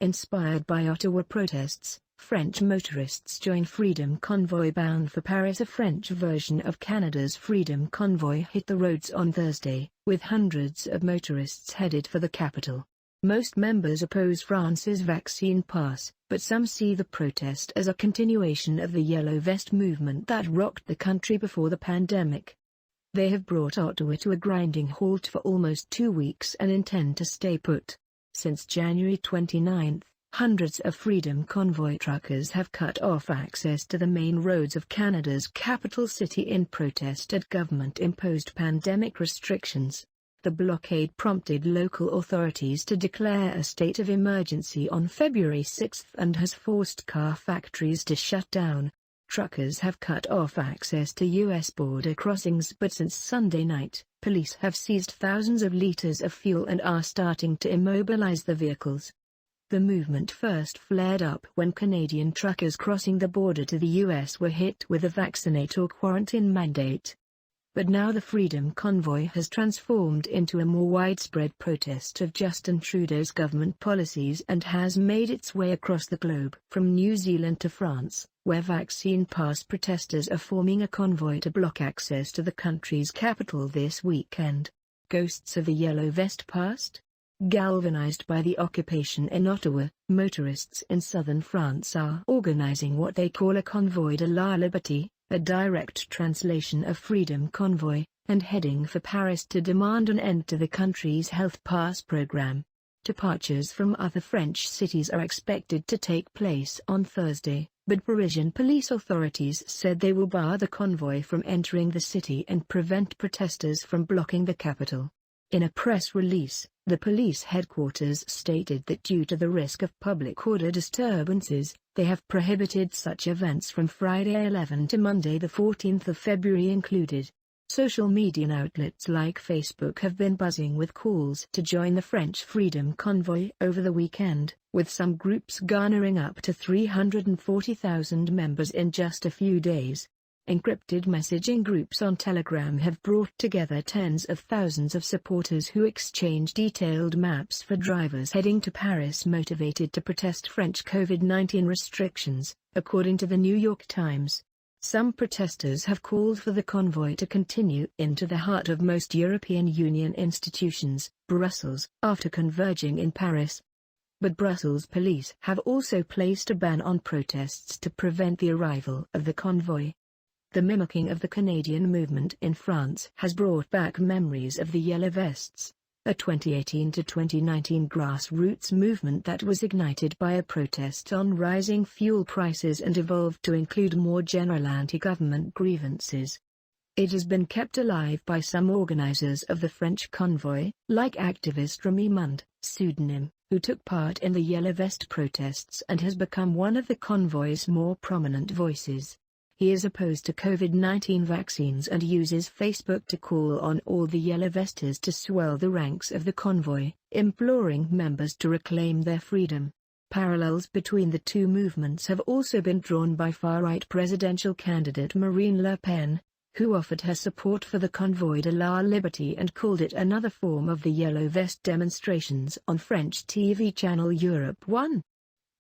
Inspired by Ottawa protests, French motorists join Freedom Convoy bound for Paris. A French version of Canada's Freedom Convoy hit the roads on Thursday, with hundreds of motorists headed for the capital. Most members oppose France's vaccine pass, but some see the protest as a continuation of the Yellow Vest movement that rocked the country before the pandemic. They have brought Ottawa to a grinding halt for almost 2 weeks and intend to stay put. Since January 29, hundreds of Freedom Convoy truckers have cut off access to the main roads of Canada's capital city in protest at government-imposed pandemic restrictions. The blockade prompted local authorities to declare a state of emergency on February 6 and has forced car factories to shut down. Truckers have cut off access to U.S. border crossings, but since Sunday night, police have seized thousands of litres of fuel and are starting to immobilise the vehicles. The movement first flared up when Canadian truckers crossing the border to the U.S. were hit with a vaccinate or quarantine mandate. But now the Freedom Convoy has transformed into a more widespread protest of Justin Trudeau's government policies and has made its way across the globe. From New Zealand to France, where vaccine pass protesters are forming a convoy to block access to the country's capital this weekend. Ghosts of the Yellow Vest past? Galvanized by the occupation in Ottawa, motorists in southern France are organizing what they call a Convoy de la Liberté, a direct translation of Freedom Convoy, and heading for Paris to demand an end to the country's health pass program. Departures from other French cities are expected to take place on Thursday, but Parisian police authorities said they will bar the convoy from entering the city and prevent protesters from blocking the capital. In a press release, the police headquarters stated that due to the risk of public order disturbances, they have prohibited such events from Friday 11 to Monday the 14th of February included. Social media outlets like Facebook have been buzzing with calls to join the French Freedom Convoy over the weekend, with some groups garnering up to 340,000 members in just a few days. Encrypted messaging groups on Telegram have brought together tens of thousands of supporters who exchange detailed maps for drivers heading to Paris motivated to protest French COVID-19 restrictions, according to the New York Times. Some protesters have called for the convoy to continue into the heart of most European Union institutions, Brussels, after converging in Paris. But Brussels police have also placed a ban on protests to prevent the arrival of the convoy. The mimicking of the Canadian movement in France has brought back memories of the Yellow Vests, a 2018 to 2019 grassroots movement that was ignited by a protest on rising fuel prices and evolved to include more general anti-government grievances. It has been kept alive by some organizers of the French convoy, like activist Remy Mund, pseudonym, who took part in the Yellow Vest protests and has become one of the convoy's more prominent voices. He is opposed to COVID-19 vaccines and uses Facebook to call on all the Yellow Vesters to swell the ranks of the convoy, imploring members to reclaim their freedom. Parallels between the two movements have also been drawn by far-right presidential candidate Marine Le Pen, who offered her support for the Convoy de la Liberté and called it another form of the Yellow Vest demonstrations on French TV channel Europe 1.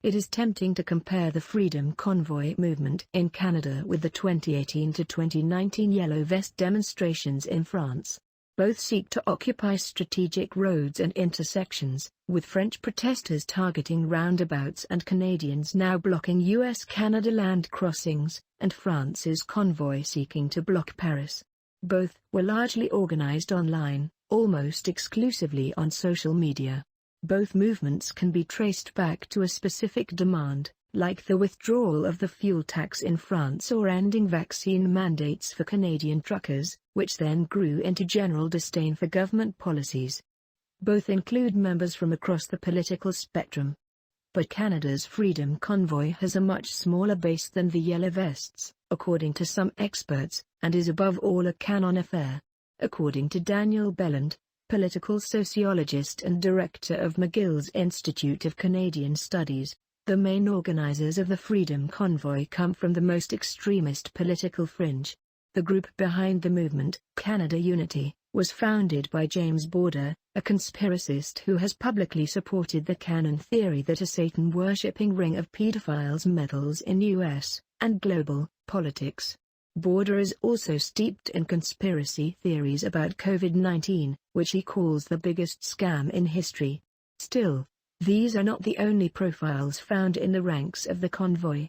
It is tempting to compare the Freedom Convoy movement in Canada with the 2018 to 2019 Yellow Vest demonstrations in France. Both seek to occupy strategic roads and intersections, with French protesters targeting roundabouts and Canadians now blocking US-Canada land crossings, and France's convoy seeking to block Paris. Both were largely organized online, almost exclusively on social media. Both movements can be traced back to a specific demand, like the withdrawal of the fuel tax in France or ending vaccine mandates for Canadian truckers, which then grew into general disdain for government policies. Both include members from across the political spectrum. But Canada's Freedom Convoy has a much smaller base than the Yellow Vests, according to some experts, and is above all a canon affair. According to Daniel Belland, political sociologist and director of McGill's Institute of Canadian Studies, the main organizers of the Freedom Convoy come from the most extremist political fringe. The group behind the movement, Canada Unity, was founded by James Border, a conspiracist who has publicly supported the canon theory that a Satan-worshipping ring of pedophiles meddles in U.S. and global politics. Border is also steeped in conspiracy theories about COVID-19, which he calls the biggest scam in history. Still, these are not the only profiles found in the ranks of the convoy.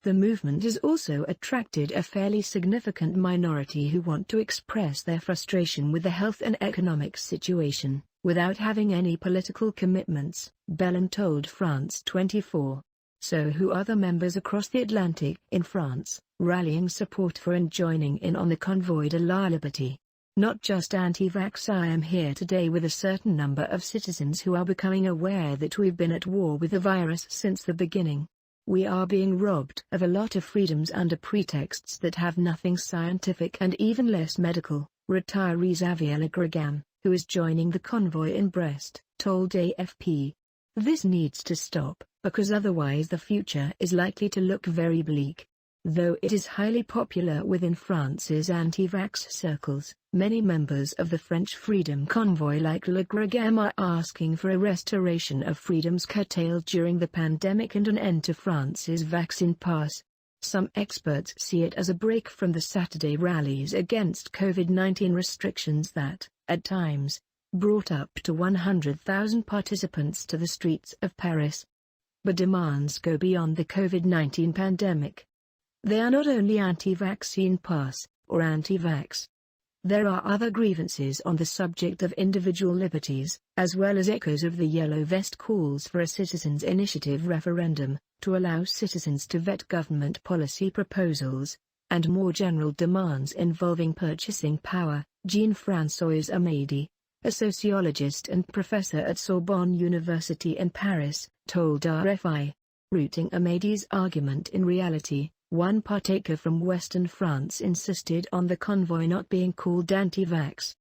The movement has also attracted a fairly significant minority who want to express their frustration with the health and economic situation, without having any political commitments, Bellin told France 24. So who are the members across the Atlantic in France, rallying support for and joining in on the Convoy de la Liberté? Not just anti-vax. I am here today with a certain number of citizens who are becoming aware that we've been at war with the virus since the beginning. We are being robbed of a lot of freedoms under pretexts that have nothing scientific and even less medical, retiree Xavier Legrigam, who is joining the convoy in Brest, told AFP. This needs to stop, because otherwise the future is likely to look very bleak. Though it is highly popular within France's anti-vax circles, many members of the French Freedom Convoy like Legrigam are asking for a restoration of freedoms curtailed during the pandemic and an end to France's vaccine pass. Some experts see it as a break from the Saturday rallies against COVID-19 restrictions that, at times, brought up to 100,000 participants to the streets of Paris. But demands go beyond the COVID-19 pandemic. They are not only anti-vaccine pass, or anti-vax. There are other grievances on the subject of individual liberties, as well as echoes of the Yellow Vest calls for a citizens' initiative referendum, to allow citizens to vet government policy proposals, and more general demands involving purchasing power. Jean-François Amady, a sociologist and professor at Sorbonne University in Paris, told RFI. Rooting Amady's argument in reality, one partaker from Western France insisted on the convoy not being called anti-vax.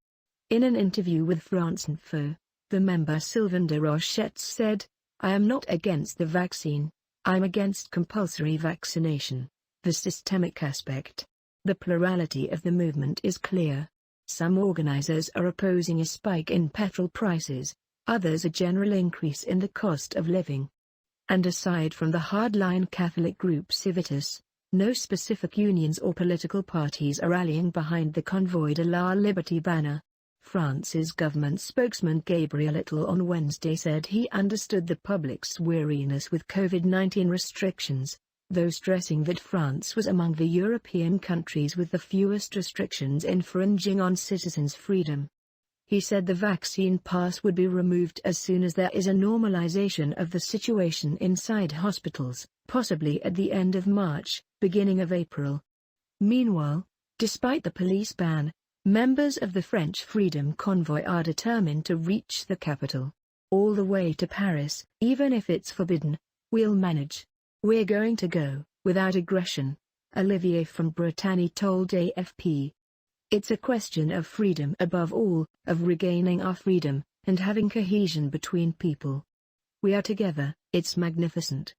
In an interview with France Info, the member Sylvain de Rochette said, "I am not against the vaccine, I'm against compulsory vaccination. The systemic aspect. The plurality of the movement is clear. Some organizers are opposing a spike in petrol prices, others a general increase in the cost of living. And aside from the hardline Catholic group Civitas, no specific unions or political parties are rallying behind the Convoy de la Liberté banner." France's government spokesman Gabriel Attal on Wednesday said he understood the public's weariness with COVID-19 restrictions, though stressing that France was among the European countries with the fewest restrictions infringing on citizens' freedom. He said the vaccine pass would be removed as soon as there is a normalization of the situation inside hospitals, possibly at the end of March, beginning of April. Meanwhile, despite the police ban, members of the French Freedom Convoy are determined to reach the capital. All the way to Paris, even if it's forbidden. We'll manage. We're going to go, without aggression, Olivier from Bretagne told AFP. It's a question of freedom above all, of regaining our freedom, and having cohesion between people. We are together, it's magnificent.